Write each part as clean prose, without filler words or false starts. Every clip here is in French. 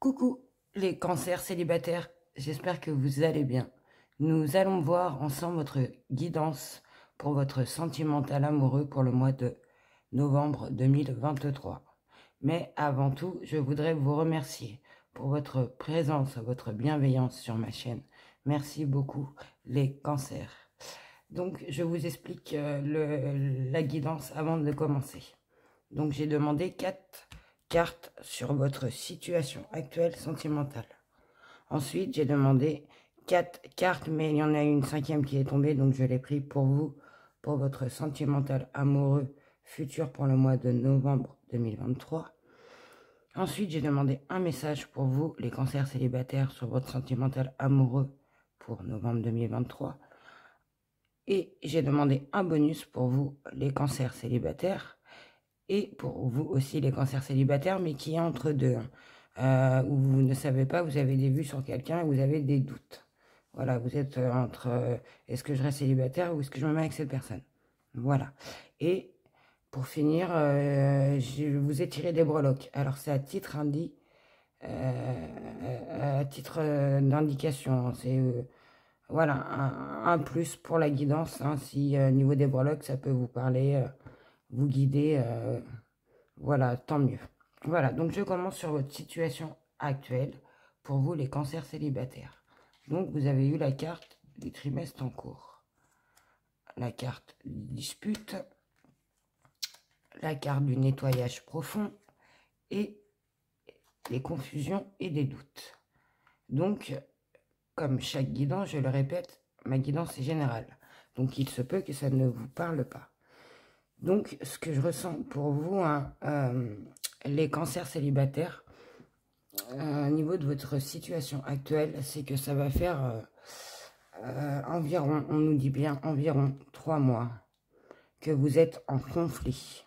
Coucou les cancers célibataires, j'espère que vous allez bien. Nous allons voir ensemble votre guidance pour votre sentimental amoureux pour le mois de novembre 2023. Mais avant tout, je voudrais vous remercier pour votre présence, votre bienveillance sur ma chaîne. Merci beaucoup les cancers. Donc je vous explique la guidance avant de commencer. Donc j'ai demandé 4 cartes sur votre situation actuelle sentimentale. Ensuite, j'ai demandé 4 cartes, mais il y en a une 5e qui est tombée, donc je l'ai pris pour vous, pour votre sentimental amoureux futur pour le mois de novembre 2023. Ensuite, j'ai demandé un message pour vous, les cancers célibataires, sur votre sentimental amoureux pour novembre 2023. Et j'ai demandé un bonus pour vous, les cancers célibataires, et pour vous aussi les cancers célibataires, mais qui est entre deux, où vous ne savez pas, vous avez des vues sur quelqu'un et vous avez des doutes. Voilà, vous êtes entre est-ce que je reste célibataire ou est-ce que je me mets avec cette personne. Voilà. Et pour finir, je vous ai tiré des breloques. Alors c'est à titre d'indication. C'est voilà un plus pour la guidance. Hein, si au niveau des breloques, ça peut vous parler. Vous guider, voilà, tant mieux. Voilà, donc je commence sur votre situation actuelle pour vous les cancers célibataires. Donc vous avez eu la carte du trimestre en cours, la carte dispute, la carte du nettoyage profond et les confusions et des doutes. Donc, comme chaque guidance, je le répète, ma guidance est générale. Donc il se peut que ça ne vous parle pas. Donc, ce que je ressens pour vous, hein, les cancers célibataires, au niveau de votre situation actuelle, c'est que ça va faire environ, on nous dit bien environ 3 mois, que vous êtes en conflit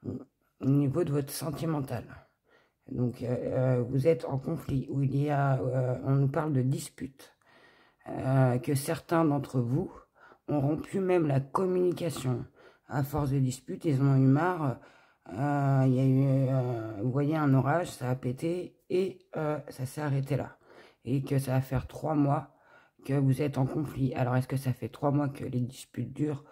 au niveau de votre sentimental. Donc, vous êtes en conflit où il y a, on nous parle de dispute, que certains d'entre vous ont rompu même la communication. À force de disputes, ils en ont eu marre. Il y a eu, vous voyez, un orage, ça a pété et ça s'est arrêté là. Et que ça va faire 3 mois que vous êtes en conflit. Alors, est-ce que ça fait 3 mois que les disputes durent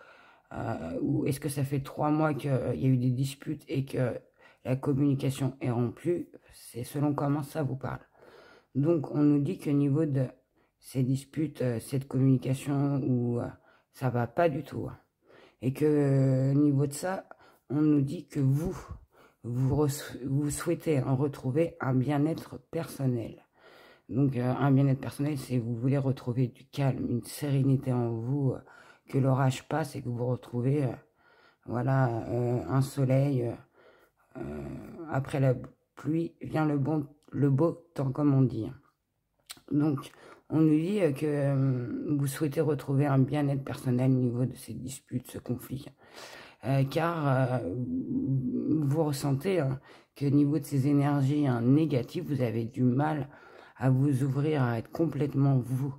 ou est-ce que ça fait 3 mois qu'il y a eu des disputes et que la communication est rompue? C'est selon comment ça vous parle. Donc, on nous dit qu'au niveau de ces disputes, cette communication, ça va pas du tout. Et que au niveau de ça, on nous dit que vous souhaitez en retrouver un bien-être personnel. Donc un bien-être personnel, c'est vous voulez retrouver du calme, une sérénité en vous, que l'orage passe et que vous retrouvez voilà, un soleil. Après la pluie vient le beau temps, comme on dit. Donc, on nous dit que vous souhaitez retrouver un bien-être personnel au niveau de ces disputes, ce conflit. Car vous ressentez que au niveau de ces énergies négatives, vous avez du mal à vous ouvrir, à être complètement vous.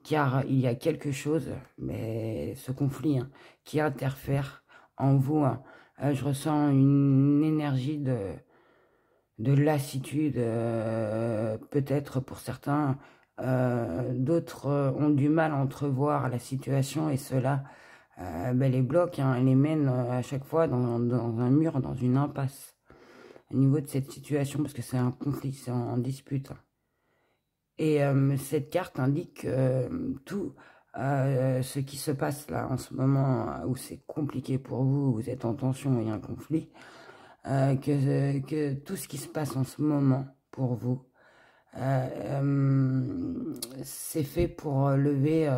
Car il y a quelque chose, mais ce conflit qui interfère en vous. Je ressens une énergie de lassitude, peut-être pour certains. D'autres ont du mal à entrevoir la situation et cela les bloque, les mène à chaque fois dans un mur, dans une impasse au niveau de cette situation parce que c'est un conflit, c'est en dispute. Et cette carte indique tout ce qui se passe là en ce moment où c'est compliqué pour vous, vous êtes en tension et un conflit, que tout ce qui se passe en ce moment pour vous, c'est fait pour lever,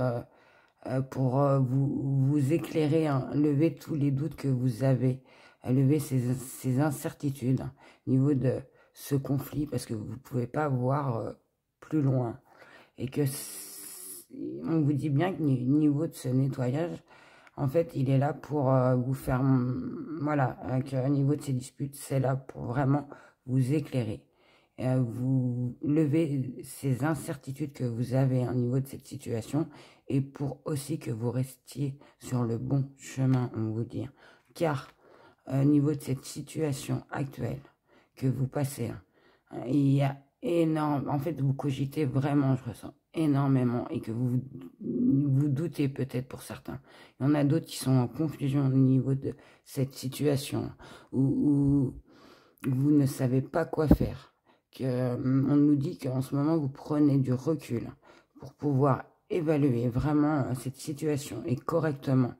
pour vous éclairer, lever tous les doutes que vous avez, lever ces incertitudes au niveau de ce conflit, parce que vous ne pouvez pas voir plus loin. Et que on vous dit bien que au niveau de ce nettoyage, en fait, il est là pour vous faire, voilà, au niveau de ces disputes, c'est là pour vraiment vous éclairer. Vous lever ces incertitudes que vous avez au niveau de cette situation et pour aussi que vous restiez sur le bon chemin, on vous dit. Car au niveau de cette situation actuelle que vous passez, il y a énorme. En fait, vous cogitez vraiment, je ressens énormément, et que vous doutez peut-être pour certains. Il y en a d'autres qui sont en confusion au niveau de cette situation, où vous ne savez pas quoi faire. On nous dit qu'en ce moment, vous prenez du recul pour pouvoir évaluer vraiment cette situation et correctement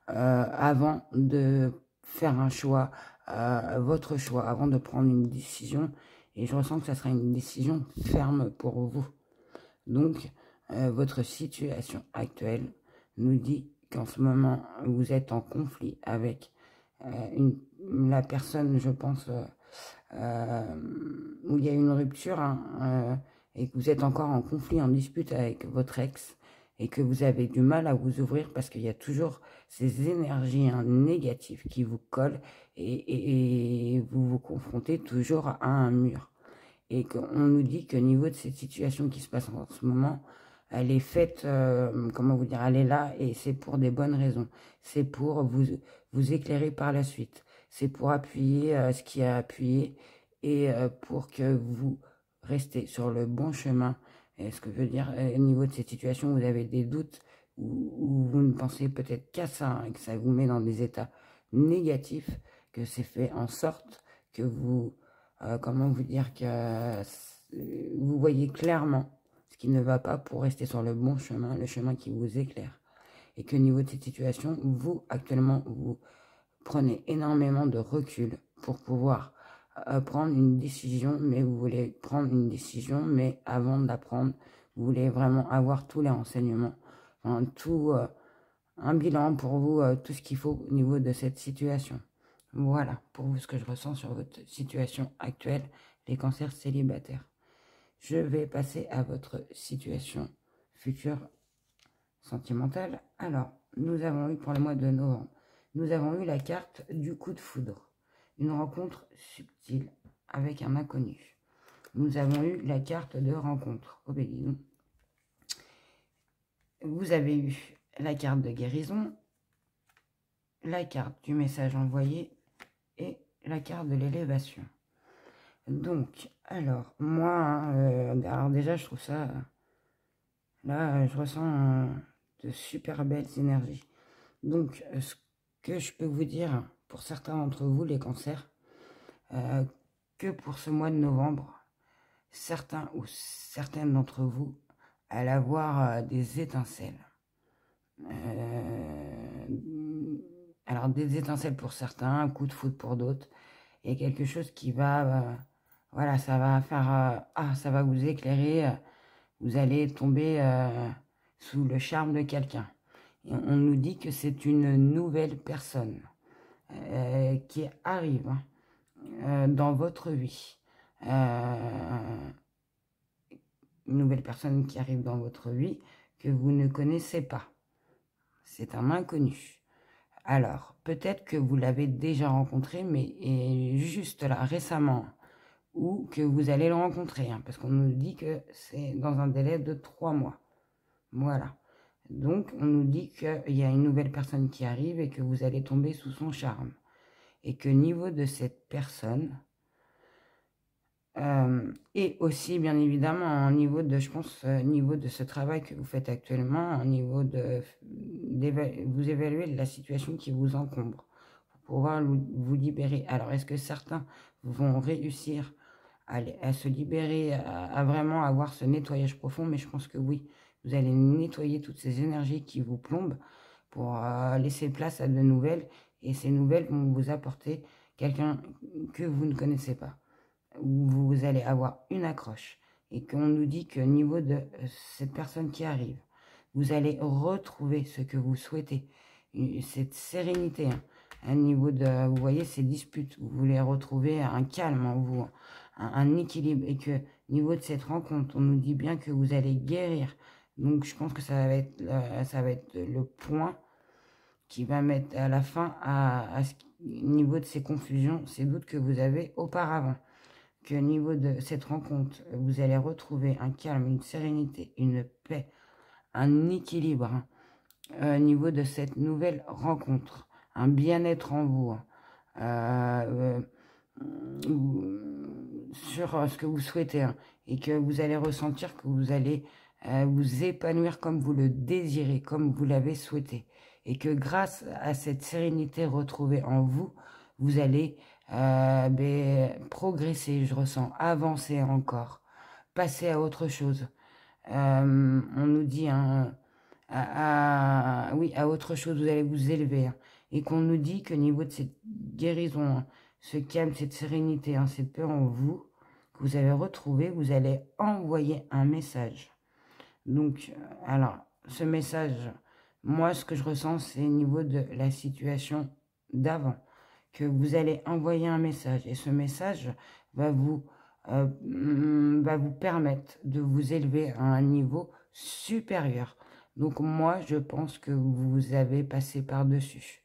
avant de faire un choix, votre choix, avant de prendre une décision. Et je ressens que ça sera une décision ferme pour vous. Donc, votre situation actuelle nous dit qu'en ce moment, vous êtes en conflit avec la personne, je pense, où il y a une rupture, hein, et que vous êtes encore en conflit, en dispute avec votre ex, et que vous avez du mal à vous ouvrir parce qu'il y a toujours ces énergies négatives qui vous collent, et vous vous confrontez toujours à un mur. Et qu'on nous dit qu'au niveau de cette situation qui se passe en ce moment, elle est faite, comment vous dire, elle est là, et c'est pour des bonnes raisons. C'est pour vous éclairer par la suite. C'est pour appuyer ce qui a appuyé, et pour que vous restez sur le bon chemin. Et ce que veut dire, au niveau de cette situation, vous avez des doutes, ou vous ne pensez peut-être qu'à ça, hein, et que ça vous met dans des états négatifs, que c'est fait en sorte que vous, comment vous dire, que vous voyez clairement ce qui ne va pas pour rester sur le bon chemin, le chemin qui vous éclaire. Et qu'au niveau de cette situation, vous, actuellement, vous prenez énormément de recul pour pouvoir prendre une décision, mais vous voulez prendre une décision, mais avant de la prendre, vous voulez vraiment avoir tous les renseignements, enfin, tout, un bilan pour vous, tout ce qu'il faut au niveau de cette situation. Voilà, pour vous, ce que je ressens sur votre situation actuelle, les cancers célibataires. Je vais passer à votre situation future sentimentale. Alors, nous avons eu pour le mois de novembre, nous avons eu la carte du coup de foudre. Une rencontre subtile avec un inconnu. Nous avons eu la carte de rencontre. Obélisons. Vous avez eu la carte de guérison, la carte du message envoyé et la carte de l'élévation. Donc, alors, moi, alors déjà, je trouve ça, là, je ressens de super belles énergies. Donc, ce que je peux vous dire, pour certains d'entre vous, les cancers, que pour ce mois de novembre, certains ou certaines d'entre vous allez avoir des étincelles. Alors, des étincelles pour certains, un coup de foudre pour d'autres. Il y a quelque chose qui va, voilà, ça va faire, ça va vous éclairer, vous allez tomber sous le charme de quelqu'un. Et on nous dit que c'est une nouvelle personne qui arrive dans votre vie. Une nouvelle personne qui arrive dans votre vie que vous ne connaissez pas. C'est un inconnu. Alors, peut-être que vous l'avez déjà rencontré, mais juste là, récemment, ou que vous allez le rencontrer, hein, parce qu'on nous dit que c'est dans un délai de 3 mois. Voilà. Donc, on nous dit qu'il y a une nouvelle personne qui arrive et que vous allez tomber sous son charme. Et que niveau de cette personne, et aussi, bien évidemment, au niveau de, je pense, niveau de ce travail que vous faites actuellement, au niveau de vous évaluer la situation qui vous encombre, pour pouvoir vous libérer. Alors, est-ce que certains vont réussir à se libérer, à vraiment avoir ce nettoyage profond? Mais je pense que oui, vous allez nettoyer toutes ces énergies qui vous plombent pour laisser place à de nouvelles, et ces nouvelles vont vous apporter quelqu'un que vous ne connaissez pas, où vous allez avoir une accroche, et qu'on nous dit qu'au niveau de cette personne qui arrive, vous allez retrouver ce que vous souhaitez, cette sérénité, hein, à niveau de, vous voyez, ces disputes, vous voulez retrouver un calme en vous, un équilibre, et que au niveau de cette rencontre, on nous dit bien que vous allez guérir. Donc je pense que ça va être le point qui va mettre à la fin au niveau de ces confusions, ces doutes que vous avez auparavant. Que au niveau de cette rencontre, vous allez retrouver un calme, une sérénité, une paix, un équilibre, hein, au niveau de cette nouvelle rencontre, un bien-être en vous, sur ce que vous souhaitez, hein, et que vous allez ressentir que vous allez vous épanouir comme vous le désirez, comme vous l'avez souhaité. Et que grâce à cette sérénité retrouvée en vous, vous allez progresser, je ressens, avancer encore, passer à autre chose. On nous dit, hein, oui, à autre chose, vous allez vous élever. Hein, et qu'on nous dit qu'au niveau de cette guérison, hein, ce calme, cette sérénité, hein, cette paix en vous, que vous avez retrouvé, vous allez envoyer un message. Donc, alors, ce message, moi, ce que je ressens, c'est au niveau de la situation d'avant, que vous allez envoyer un message. Et ce message va vous permettre de vous élever à un niveau supérieur. Donc, moi, je pense que vous avez passé par-dessus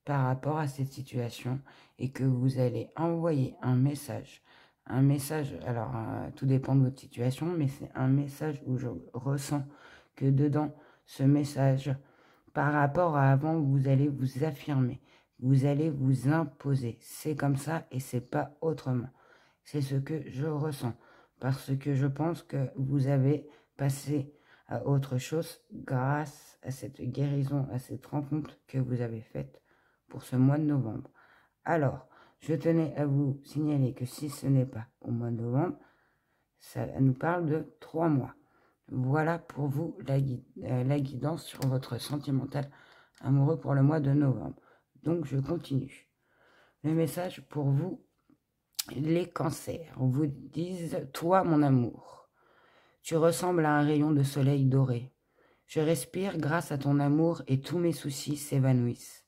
par rapport à cette situation et que vous allez envoyer un message. Un message, alors tout dépend de votre situation, mais c'est un message où je ressens que dedans, ce message, par rapport à avant, vous allez vous affirmer, vous allez vous imposer. C'est comme ça et c'est pas autrement. C'est ce que je ressens, parce que je pense que vous avez passé à autre chose grâce à cette guérison, à cette rencontre que vous avez faite pour ce mois de novembre. Alors, je tenais à vous signaler que si ce n'est pas au mois de novembre, ça nous parle de 3 mois. Voilà pour vous la guidance sur votre sentimental amoureux pour le mois de novembre. Donc, je continue. Le message pour vous, les cancers, vous disent « Toi, mon amour, tu ressembles à un rayon de soleil doré. Je respire grâce à ton amour et tous mes soucis s'évanouissent.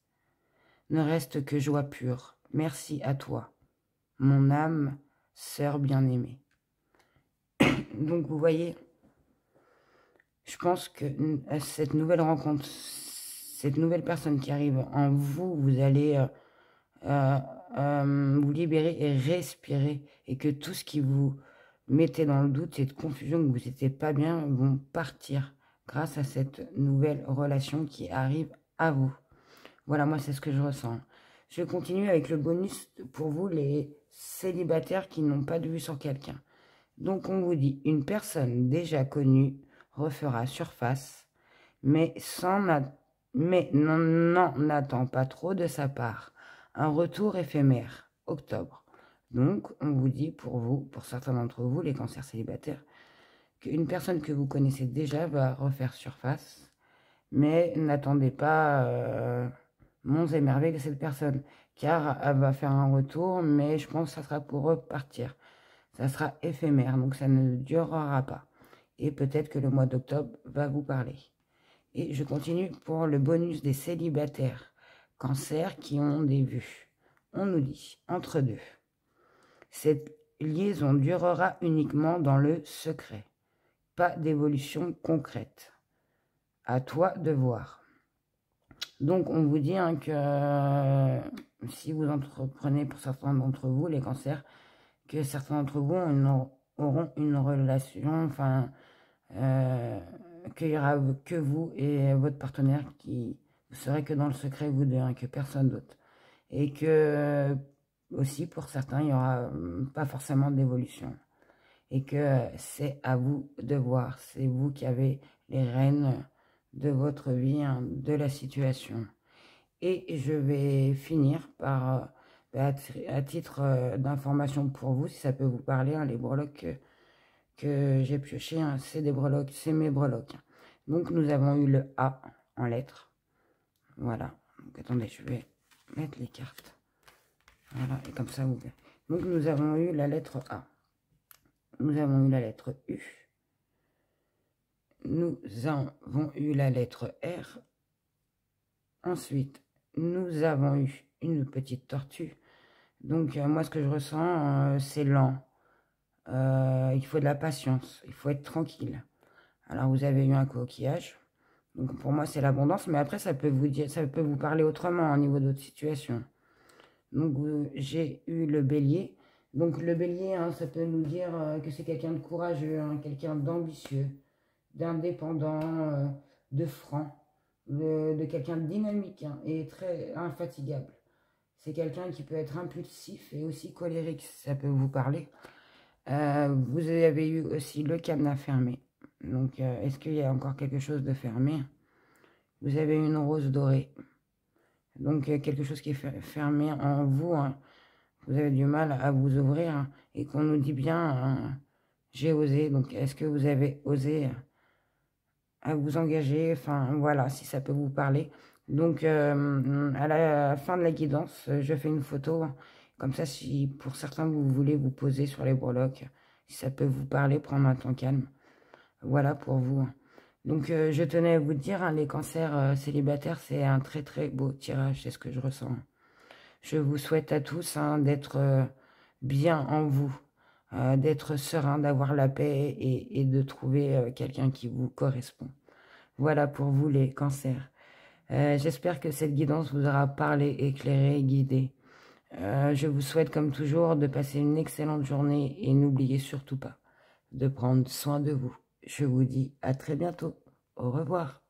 Ne reste que joie pure. Merci à toi, mon âme, sœur bien-aimée. » Donc, vous voyez, je pense que cette nouvelle rencontre, cette nouvelle personne qui arrive en vous, vous allez vous libérer et respirer. Et que tout ce qui vous mettait dans le doute, cette confusion, que vous n'étiez pas bien, vont partir grâce à cette nouvelle relation qui arrive à vous. Voilà, moi, c'est ce que je ressens. Je continue avec le bonus pour vous, les célibataires qui n'ont pas de vue sur quelqu'un. Donc, on vous dit, une personne déjà connue refera surface, mais n'en attend pas trop de sa part. Un retour éphémère, octobre. Donc, on vous dit pour vous, pour certains d'entre vous, les cancers célibataires, qu'une personne que vous connaissez déjà va refaire surface, mais n'attendez pas monts et merveilles de cette personne, car elle va faire un retour, mais je pense que ça sera pour repartir. Ça sera éphémère, donc ça ne durera pas. Et peut-être que le mois d'octobre va vous parler. Et je continue pour le bonus des célibataires cancer qui ont des vues. On nous dit, entre deux, cette liaison durera uniquement dans le secret. Pas d'évolution concrète. À toi de voir. Donc, on vous dit hein, que si vous entreprenez pour certains d'entre vous, les cancers, que certains d'entre vous auront une relation, enfin, qu'il n'y aura que vous et votre partenaire qui vous serez que dans le secret, vous deux, hein, que personne d'autre. Et que aussi, pour certains, il n'y aura pas forcément d'évolution. Et que c'est à vous de voir, c'est vous qui avez les rênes de votre vie, hein, de la situation. Et je vais finir par, à titre d'information pour vous, si ça peut vous parler, hein, les breloques que j'ai piochées, hein, c'est des breloques, c'est mes breloques. Donc nous avons eu le A en lettres. Voilà. Donc attendez, je vais mettre les cartes. Voilà, et comme ça vous verrez. Donc nous avons eu la lettre A. Nous avons eu la lettre U. Nous avons eu la lettre R. Ensuite, nous avons eu une petite tortue. Donc, moi, ce que je ressens, c'est lent. Il faut de la patience. Il faut être tranquille. Alors, vous avez eu un coquillage. Donc, pour moi, c'est l'abondance. Mais après, ça peut vous dire, ça peut vous parler autrement au niveau d'autres situations. Donc, j'ai eu le bélier. Donc, le bélier, hein, ça peut nous dire que c'est quelqu'un de courageux, hein, quelqu'un d'ambitieux, d'indépendant, de franc, de quelqu'un de dynamique, hein, et très infatigable. C'est quelqu'un qui peut être impulsif et aussi colérique, ça peut vous parler. Vous avez eu aussi le cadenas fermé. Donc, est-ce qu'il y a encore quelque chose de fermé? Vous avez une rose dorée. Donc, quelque chose qui est fermé en vous. Hein. Vous avez du mal à vous ouvrir. Hein, et qu'on nous dit bien, j'ai osé. Donc, est-ce que vous avez osé à vous engager? Enfin, voilà, si ça peut vous parler. Donc, à la fin de la guidance, je fais une photo. Comme ça, si pour certains, vous voulez vous poser sur les breloques, si ça peut vous parler, prendre un temps calme. Voilà pour vous. Donc, je tenais à vous dire, hein, les cancers célibataires, c'est un très très beau tirage, c'est ce que je ressens. Je vous souhaite à tous hein, d'être bien en vous, d'être serein, d'avoir la paix et de trouver quelqu'un qui vous correspond. Voilà pour vous les cancers. J'espère que cette guidance vous aura parlé, éclairé, guidé. Je vous souhaite comme toujours de passer une excellente journée et n'oubliez surtout pas de prendre soin de vous. Je vous dis à très bientôt. Au revoir.